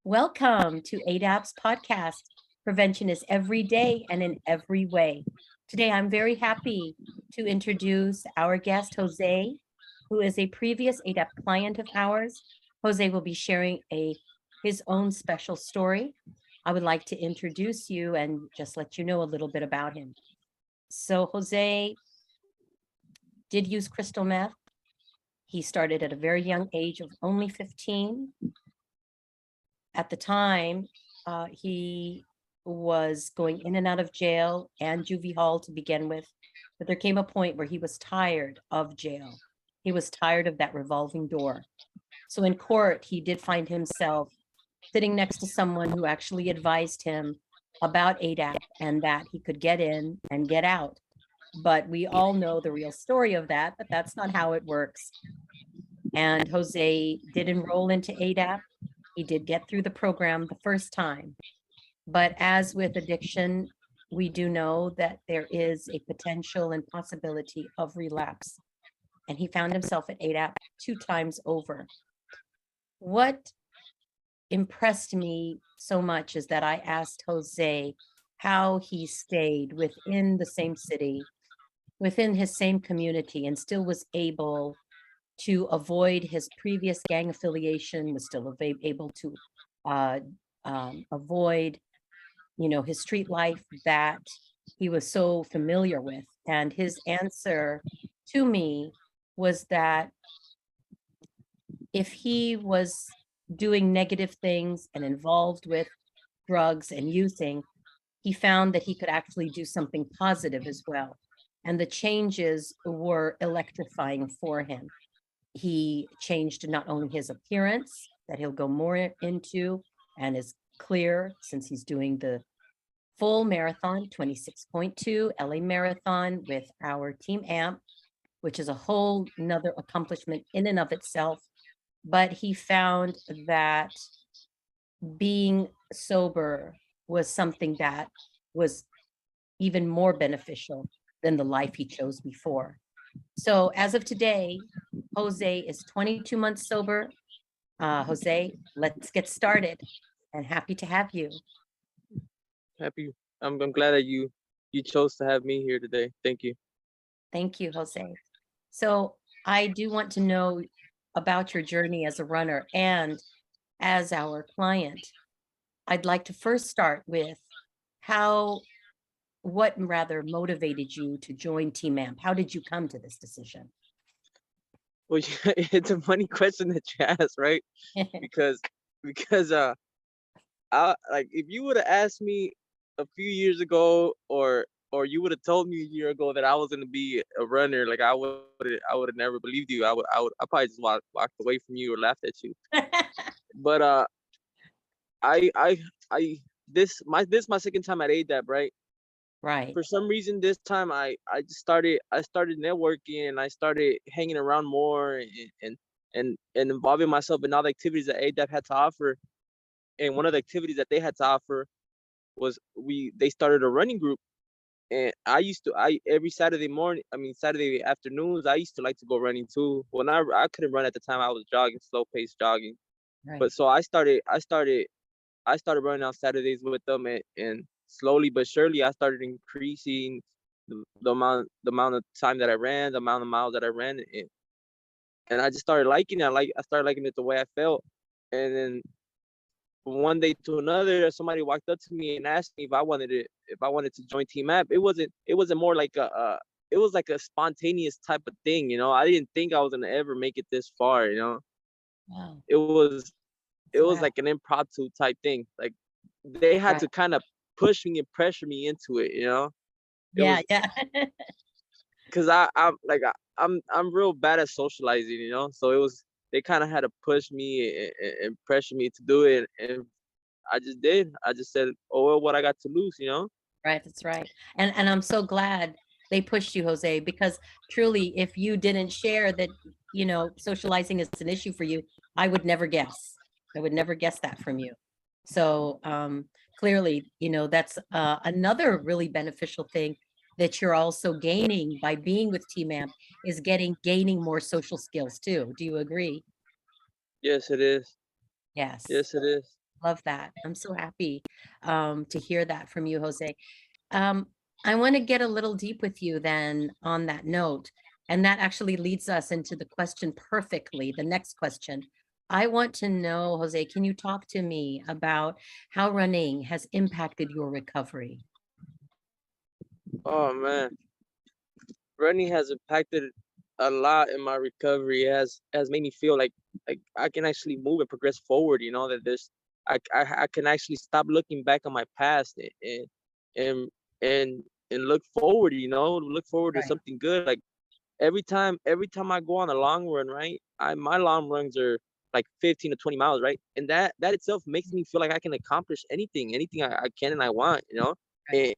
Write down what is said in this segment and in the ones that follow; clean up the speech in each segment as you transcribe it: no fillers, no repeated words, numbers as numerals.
Welcome to AADAP's podcast. Prevention is every day and in every way. Today, I'm very happy to introduce our guest, Jose, who is a previous AADAP client of ours. Jose will be sharing his own special story. I would like to introduce you and just let you know a little bit about him. So Jose did use crystal meth. He started at a very young age of only 15. At the time, he was going in and out of jail and juvie hall to begin with, but there came a point where he was tired of jail. He was tired of that revolving door. So in court, he did find himself sitting next to someone who actually advised him about AADAP and that he could get in and get out. But we all know the real story of that, but that's not how it works. And Jose did enroll into AADAP. He did get through the program the first time. But as with addiction, we do know that there is a potential and possibility of relapse. And he found himself at AADAP 2 times over. What impressed me so much is that I asked Jose how he stayed within the same city, within his same community, and still was able to avoid his previous gang affiliation, was still able to avoid, his street life that he was so familiar with. And his answer to me was that if he was doing negative things and involved with drugs and using, he found that he could actually do something positive as well. And the changes were electrifying for him. He changed not only his appearance, that he'll go more into and is clear since he's doing the full marathon, 26.2 LA Marathon with our team AMP, which is a whole nother accomplishment in and of itself. But he found that being sober was something that was even more beneficial than the life he chose before. So as of today, Jose is 22 months sober. Jose, let's get started, and happy to have you. Happy. I'm glad that you chose to have me here today. Thank you. Thank you, Jose. So I do want to know about your journey as a runner and as our client. I'd like to first start with what rather motivated you to join Team AMP? How did you come to this decision? Well, it's a funny question that you asked, right? Because I like if you would have asked me a few years ago, or you would have told me a year ago that I was gonna be a runner, like I would have never believed you. I probably just walked away from you or laughed at you. But I I I this my second time at AADAP, right? Right. For some reason this time I started networking, and I started hanging around more, and involving myself in all the activities that AADAP had to offer. And one of the activities that they had to offer was they started a running group. And I every Saturday afternoons, I used to like to go running too. When I couldn't run at the time, I was jogging, slow pace jogging. Right. But so I started running on Saturdays with them, and slowly but surely I started increasing the amount of time that I ran, the amount of miles that I ran, and I just started liking it. I started liking it the way I felt. And then from one day to another, somebody walked up to me and asked me if I wanted to join Team App. It wasn't more like it was like a spontaneous type of thing, I didn't think I was gonna ever make it this far. Wow. It was it was Wow. like an impromptu type thing. Like they had Right. to kind of push me and pressure me into it. It Yeah. was Yeah. because I'm real bad at socializing. So they kind of had to push me and pressure me to do it, and I just did. I just said, "Oh well, what I got to lose?" Right, that's right. And I'm so glad they pushed you, Jose, because truly, if you didn't share that, socializing is an issue for you, I would never guess. I would never guess that from you. So clearly, that's another really beneficial thing that you're also gaining by being with Team Amp is gaining more social skills too. Do you agree? Yes, it is. Yes. Yes, it is. love that. I'm so happy to hear that from you, Jose. I want to get a little deep with you then on that note. And that actually leads us into the question perfectly. The next question. I want to know, Jose, can you talk to me about how running has impacted your recovery? Oh man, running has impacted a lot in my recovery. It has made me feel like I can actually move and progress forward. You know that I can actually stop looking back on my past and and and look forward. You know, look forward to Right. something good. Like every time I go on a long run, right? My long runs are like 15 to 20 miles, right? And that itself makes me feel like I can accomplish anything I can and I want, you know? Right.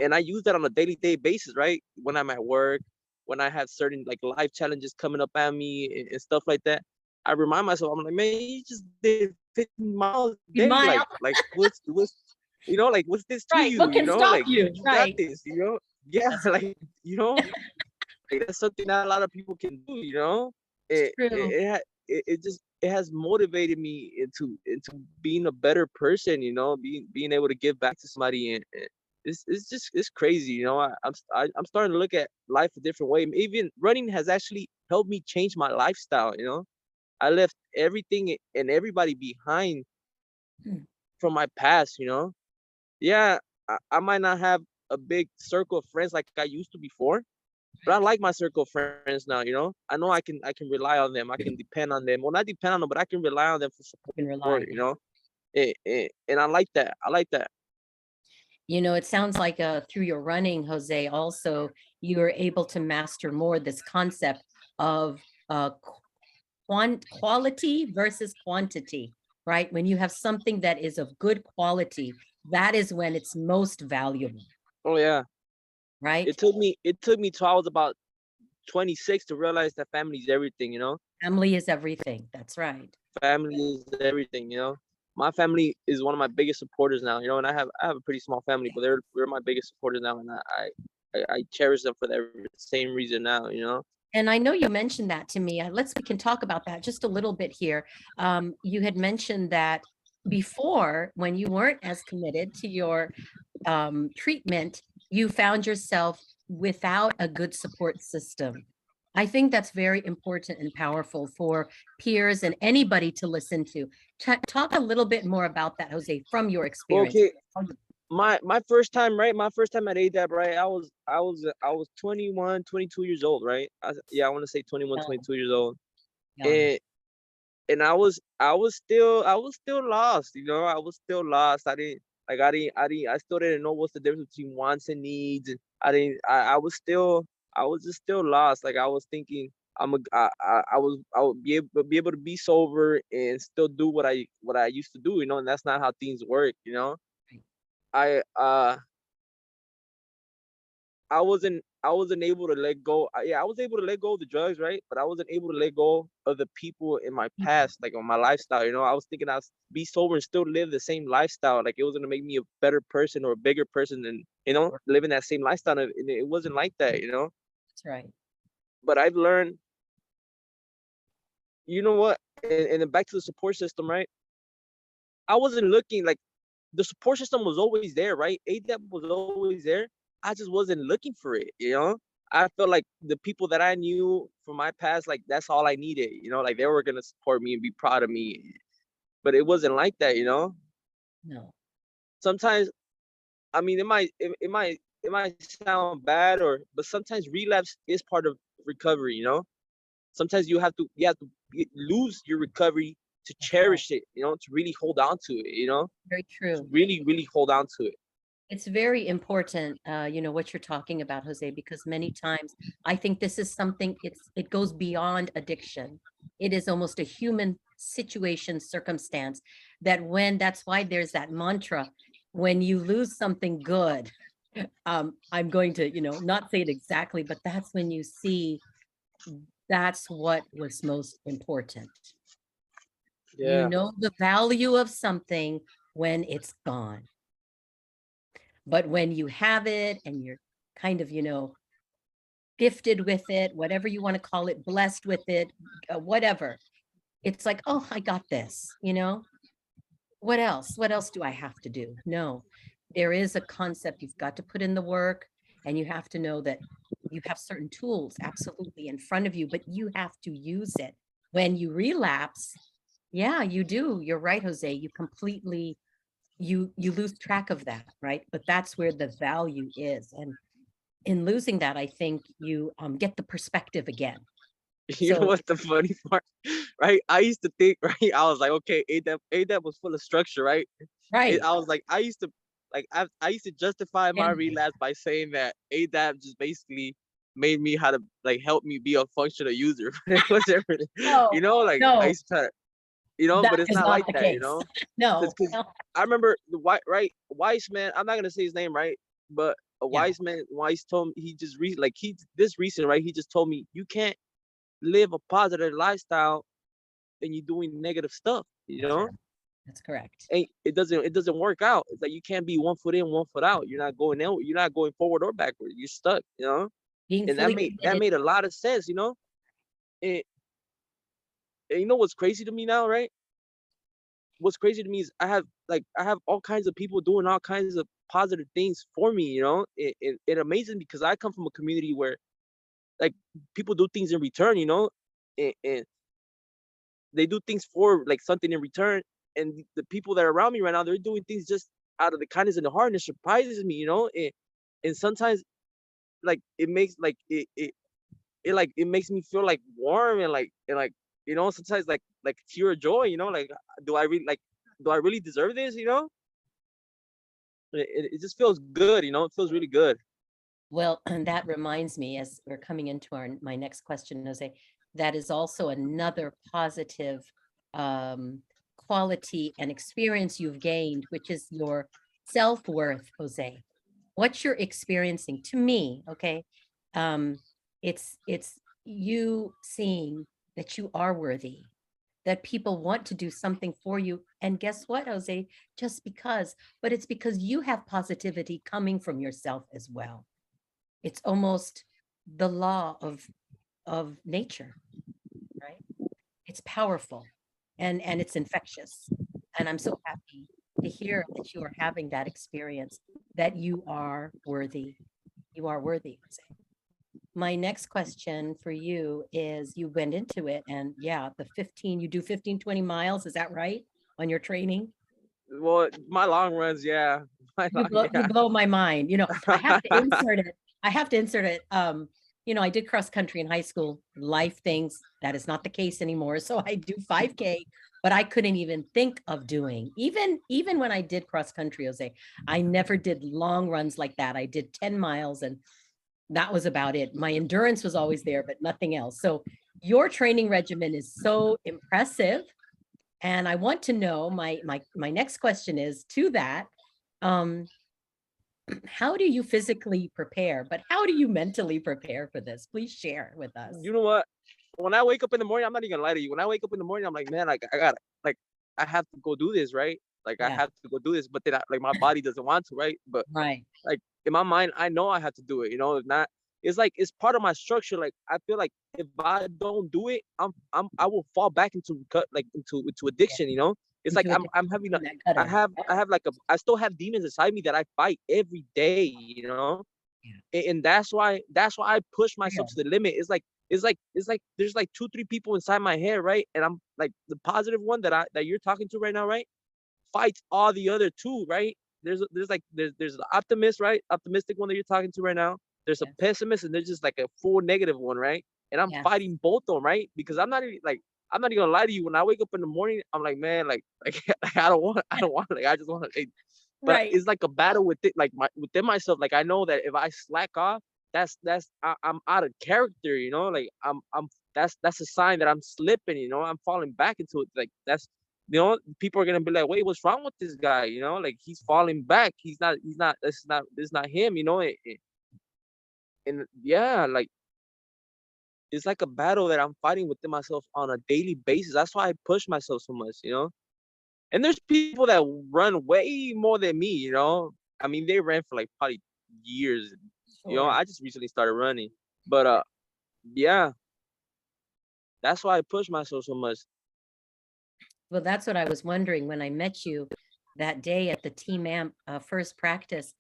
And I use that on a daily basis, right? When I'm at work, when I have certain like life challenges coming up at me and stuff like that, I remind myself, I'm like, man, you just did 15 miles a day. Mile. Like what's you know, like what's this to Right. you? What You can know, stop like you? you got Right. this, you know? Yeah, like you know, like that's something that a lot of people can do, you know? It's It it true. it, ha- it just it has motivated me into being a better person, you know, being able to give back to somebody and it's crazy, you know. I'm starting to look at life a different way. Even running has actually helped me change my lifestyle, you know. I left everything and everybody behind Hmm. from my past, you know. Yeah, I might not have a big circle of friends like I used to before, but I Right. like my circle of friends now, you know? I know I can rely on them. I can depend on them. Well, not depend on them, but I can rely on them for You can support, rely. you know? And I like that. I like that. It sounds like through your running, Jose, also you are able to master more this concept of quality versus quantity, right? When you have something that is of good quality, that is when it's most valuable, Oh yeah. right? It took me till I was about 26 to realize that family is everything, you know? Family is everything. That's right. Family is everything, you know? My family is one of my biggest supporters now, you know, and I have a pretty small family, but they're my biggest supporters now, and I cherish them for that same reason now, you know? And I know you mentioned that to me. We can talk about that just a little bit here. You had mentioned that before, when you weren't as committed to your treatment, you found yourself without a good support system. I think that's very important and powerful for peers and anybody to listen to. Talk a little bit more about that, Jose, from your Well, experience. okay, my first time, right? My first time at AADAP, right? I was 21, 22 years old, right? Yeah, I want to say 21, Young, 22 years old. young. And and I was still lost, you know. I was still lost. I still didn't know what's the difference between wants and needs. And I was just still lost. Like I was thinking I would be able to be sober and still do what I used to do, you know, and that's not how things work, you know. I I wasn't able to let go. Yeah, I was able to let go of the drugs, right? But I wasn't able to let go of the people in my People. past, like on my lifestyle. You know, I was thinking I'd be sober and still live the same lifestyle. Like it was gonna make me a better person or a bigger person than, living that same lifestyle. And it wasn't like that, you know. That's right. But I've learned, you know what? And then back to the support system, right? I wasn't looking like the support system was always there, right? ADAP was always there. I just wasn't looking for it, you know? I felt like the people that I knew from my past, like that's all I needed, you know, like they were gonna support me and be proud of me. But it wasn't like that, you know? No. Sometimes, I mean, it might sound bad or but sometimes relapse is part of recovery, you know? Sometimes you have to lose your recovery to That's right. cherish it, you know, to really hold on to it, you know? Very To true. really, really hold on to it. It's very important, what you're talking about, Jose, because many times I think this is something, it goes beyond addiction. It is almost a human situation, circumstance that that's why there's that mantra, when you lose something good, I'm going to, not say it exactly, but that's when you see that's what was most important. You Yeah. know the value of something when it's gone. But when you have it and you're kind of, gifted with it, whatever you want to call it, blessed with it, whatever, it's like, oh, I got this, what else? What else do I have to do? No, there is a concept. You've got to put in the work, and you have to know that you have certain tools absolutely in front of you, but you have to use it. When you relapse, yeah, you do. You're right, Jose. You completely you lose track of that, right? But that's where the value is. And in losing that, I think you get the perspective again. You know So, what's the funny part, right? I used to think, right? I was like, okay, AADAP was full of structure, right? right. I was like, I used to like I used to justify my And relapse by saying that AADAP just basically made me how to like help me be a functional user. But it was everything, no, like I no, used to try to, that but it's is not not like the that, case. because No, no. I remember the white right Weiss man. I'm not gonna say his name, right? But a Yeah, wise man, Weiss told me he just like he this recent, right? He just told me you can't live a positive lifestyle and you're doing negative stuff, that's right. That's correct. and it doesn't work out. It's like you can't be 1 foot in, 1 foot out. You're not going out, you're not going forward or backward. You're stuck. Being And fully that committed. made a lot of sense. And, and you know what's crazy to me now, right? What's crazy to me is I have all kinds of people doing all kinds of positive things for me. It amazing because I come from a community where like people do things in return. And they do things for like something in return. And the people that are around me right now, they're doing things just out of the kindness and the heart, and it surprises me. And sometimes like it makes like it makes me feel like warm and sometimes like tear of joy. Like do I really like do I really deserve this? It just feels good. It feels really good. Well, and that reminds me, as we're coming into my next question, Jose, that is also another positive um, quality and experience you've gained, which is your self-worth, Jose. What you're experiencing to me, okay? Um, it's you seeing that you are worthy, that people want to do something for you. And guess what, Jose? Just because, but it's because you have positivity coming from yourself as well. It's almost the law of nature, right? It's powerful and it's infectious. And I'm so happy to hear that you are having that experience, that you are worthy. You are worthy. My next question for you is, you went into it and yeah, you do 15, 20 miles, is that right? On your training? Well, my long runs, yeah. You Yeah. blow my mind. I have to insert it. I have to insert it. I did cross country in high school. Life things, that is not the case anymore. So I do 5K, but I couldn't even think of doing, even when I did cross country, Jose, I never did long runs like that. I did 10 miles and that was about it. My endurance was always there, but nothing else. So your training regimen is so impressive. And I want to know, my next question is to that. Um, how do you physically prepare, but how do you mentally prepare for this? Please share with us. You know what? When I wake up in the morning, I'm not even gonna lie to you. When I wake up in the morning, I'm like, man, like like I have to go do this, right? Like I Yeah, have to go do this, but then like my body doesn't want to, right? But right. like in my mind, I know I have to do it. If not, it's like it's part of my structure. Like I feel like if I don't do it, I will fall back into into Yeah, addiction. It's like into a I'm having in that gutter. I have like I still have demons inside me that I fight every day. Yeah, And that's why I push myself real. to the limit. It's like there's like 2, 3 people inside my head, right? And I'm like the positive one that you're talking to right now, right? Fights all the other two, right? There's the optimist, right? Optimistic one that you're talking to right now. There's a Yes, pessimist, and there's just like a full negative one, right? And I'm yes, fighting both of them, right? Because I'm not even gonna lie to you. When I wake up in the morning, I'm like, man, I don't want, like, I just want to, but right. it's like a battle like within myself. Like I know that if I slack off, I'm out of character. Like that's a sign that I'm slipping. I'm falling back into it. Like people are gonna be like, wait, what's wrong with this guy? Like he's falling back. This is not him. And yeah, like it's like a battle that I'm fighting within myself on a daily basis. That's why I push myself so much. And there's people that run way more than me. I mean, they ran for like probably years. Sure. I just recently started running. But yeah, that's why I push myself so much. Well, that's what I was wondering when I met you that day at the Team Amp first practice.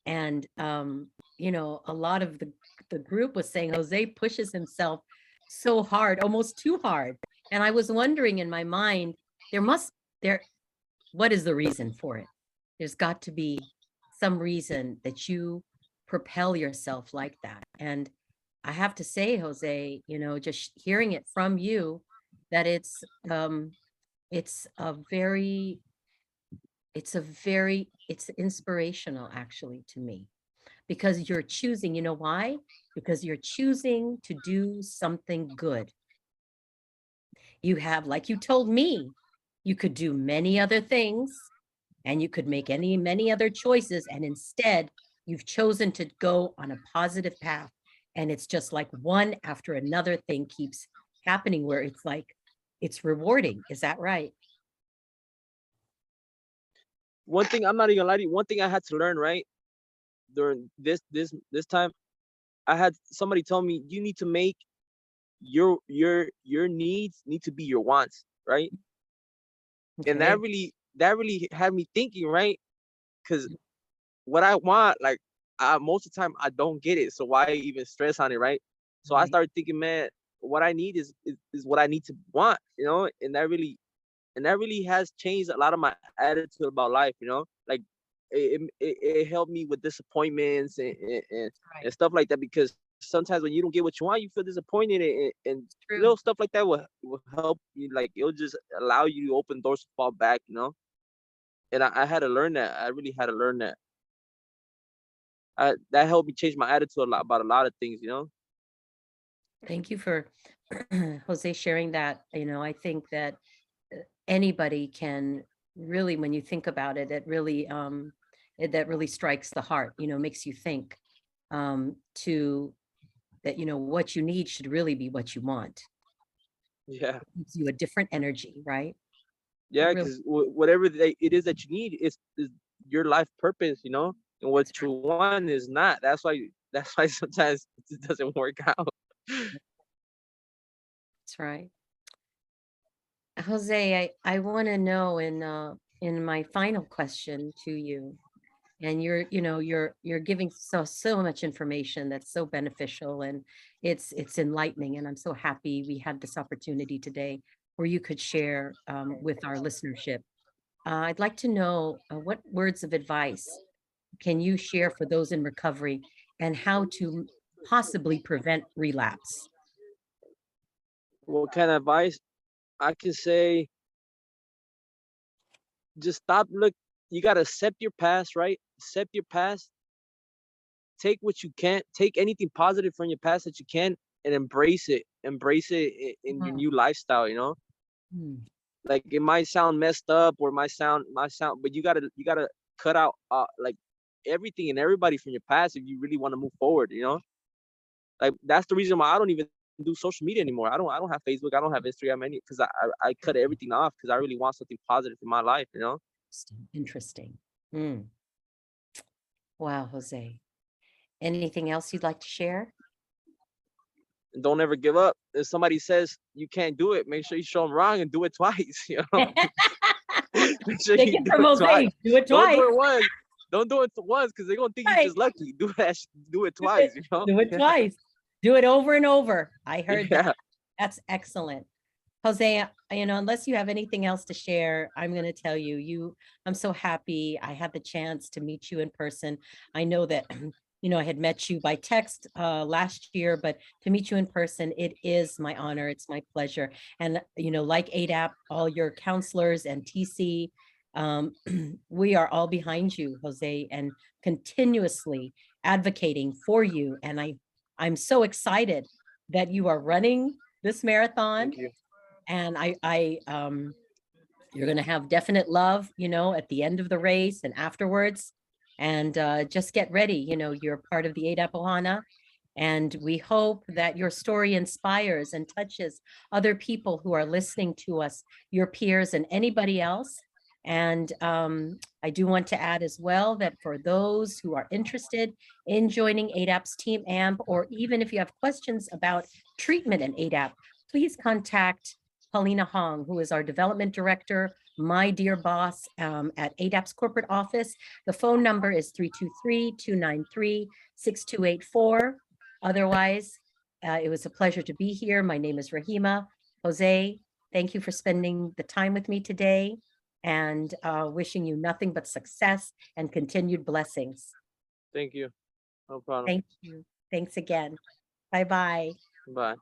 And, a lot of the group was saying Jose pushes himself so hard, almost too hard. And I was wondering in my mind, there, what is the reason for it? There's got to be some reason that you propel yourself like that. And I have to say, Jose, just hearing it from you, that it's a very, it's inspirational actually to me, because you're choosing, you know why? Because you're choosing to do something good. You have, like you told me, you could do many other things and you could make many other choices. And instead, you've chosen to go on a positive path. And it's just like one after another thing keeps happening where it's like, it's rewarding. Is that right? One thing, I'm not even gonna lie to you, one thing I had to learn, right? During this time, I had somebody tell me you need to make your needs need to be your wants, right? And Okay. that really had me thinking, right? Because what I want, like, most of the time I don't get it, so why even stress on it, right? So I Right. started thinking, man, what I need is what I need to want, and that really has changed a lot of my attitude about life, like it helped me with disappointments and Right. stuff like that, because sometimes when you don't get what you want, you feel disappointed, and True. little stuff like that will help you, like it'll just allow you to open doors to fall back, and I had to learn that. I really had to learn that. That helped me change my attitude a lot about a lot of things. Thank you for Jose sharing that. I think that anybody can really, when you think about it, that really strikes the heart, makes you think to that, what you need should really be what you want. Yeah, It gives you a different energy, right? It yeah, really, because whatever it is that you need is your life purpose, and what that's you right. want is not. That's why sometimes it doesn't work out. That's right. Jose, I want to know in my final question to you, and you're giving so much information that's so beneficial, and it's enlightening, and I'm so happy we had this opportunity today where you could share with our listenership. I'd like to know what words of advice can you share for those in recovery and how to possibly prevent relapse. What kind of advice I can say? Just stop. Look, you gotta accept your past, right? Accept your past. Take what you can. Take anything positive from your past that you can, and embrace it. Embrace it in your Mm, new lifestyle. mm, Like, it might sound messed up, or might sound, but you gotta cut out like everything and everybody from your past if you really want to move forward. Like, that's the reason why I don't even do social media anymore. I don't have Facebook. I don't have Instagram any, because I cut everything off because I really want something positive in my life. interesting. Mm. Wow, Jose. Anything else you'd like to share? And don't ever give up. If somebody says you can't do it, make sure you show them wrong and do it twice. Make sure Take you it do from it twice. Jose. Do it Don't do twice. it once. Don't do it once, because they're gonna think you're Right. just lucky. Do it Do it, twice. do it twice. Do it over and over. I heard that. Yeah. That's excellent. Jose, unless you have anything else to share, I'm going to tell you, I'm so happy I had the chance to meet you in person. I know that, I had met you by text last year, but to meet you in person, it is my honor. It's my pleasure. And, like AADAP, all your counselors and TC, we are all behind you, Jose, and continuously advocating for you. And I'm so excited that you are running this marathon, Thank you. and you're going to have definite love, at the end of the race and afterwards. And just get ready. You're part of the AADAP Ohana, and we hope that your story inspires and touches other people who are listening to us, your peers and anybody else. And I do want to add as well that for those who are interested in joining AADAP's Team AMP, or even if you have questions about treatment in AADAP, please contact Paulina Hong, who is our development director, my dear boss at AADAP's corporate office. The phone number is 323-293-6284. Otherwise, it was a pleasure to be here. My name is Rahima. Jose, thank you for spending the time with me today, and wishing you nothing but success and continued blessings. Thank you. No problem. Thank you. Thanks again. Bye-bye. Bye.